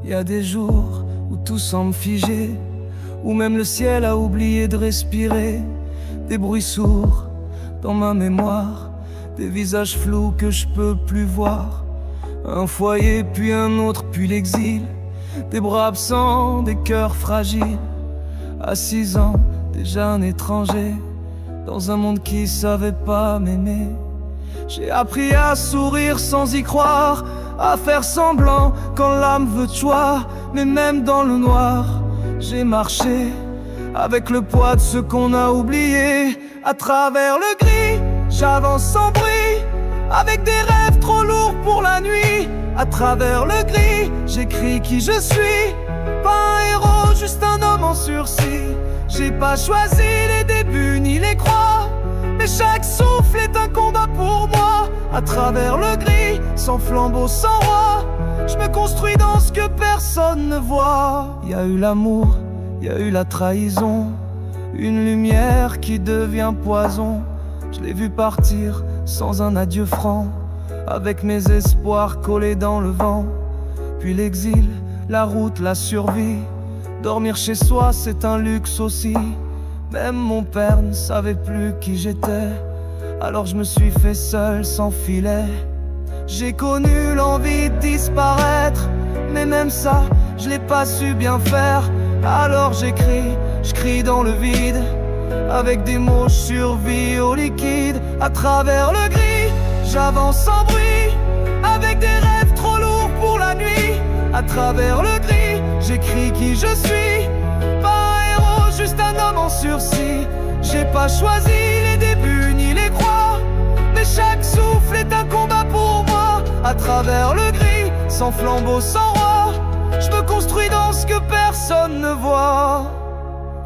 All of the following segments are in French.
Y a des jours où tout semble figé, où même le ciel a oublié de respirer. Des bruits sourds dans ma mémoire, des visages flous que je peux plus voir. Un foyer puis un autre puis l'exil, des bras absents, des cœurs fragiles. À 6 ans, déjà un étranger, dans un monde qui savait pas m'aimer. J'ai appris à sourire sans y croire, à faire semblant quand l'âme veut te choir. Mais même dans le noir, j'ai marché avec le poids de ce qu'on a oublié. À travers le gris, j'avance sans bruit, avec des rêves trop lourds pour la nuit. À travers le gris, j'écris qui je suis. Pas un héros, juste un homme en sursis. J'ai pas choisi les débuts ni les croix, mais chaque souffle est un combat pour moi. À travers le gris, sans flambeau, sans roi, je me construis dans ce que personne ne voit. Y a eu l'amour, y a eu la trahison, une lumière qui devient poison. Je l'ai vu partir sans un adieu franc, avec mes espoirs collés dans le vent. Puis l'exil, la route, la survie. Dormir chez soi, c'est un luxe aussi. Même mon père ne savait plus qui j'étais, alors je me suis fait seul sans filet. J'ai connu l'envie de disparaître, mais même ça, je l'ai pas su bien faire. Alors j'écris, je crie dans le vide, avec des mots je survis au liquide. À travers le gris, j'avance sans bruit, avec des rêves trop lourds pour la nuit. À travers le gris, j'écris qui je suis. Pas un héros, juste un homme en sursis. J'ai pas choisi les débuts ni les croix, mais chaque souffle est un combat pour moi. À travers le gris, sans flambeau, sans roi, je me construis dans ce que personne ne voit.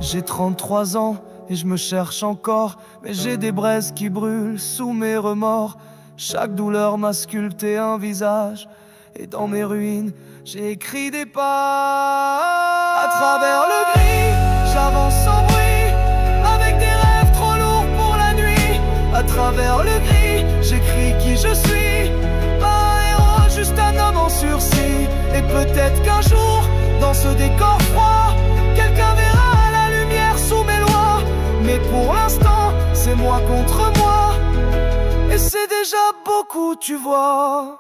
J'ai 33 ans et je me cherche encore, mais j'ai des braises qui brûlent sous mes remords. Chaque douleur m'a sculpté un visage, et dans mes ruines, j'ai écrit des pas. À travers le gris, j'avance sans bruit, avec des rêves trop lourds pour la nuit. À travers le gris, j'écris qui je suis. Pas un héros, juste un homme en sursis. Et peut-être qu'un jour, dans ce décor froid, quelqu'un verra la lumière sous mes lois. Mais pour l'instant, c'est moi contre moi, et c'est déjà beaucoup, tu vois.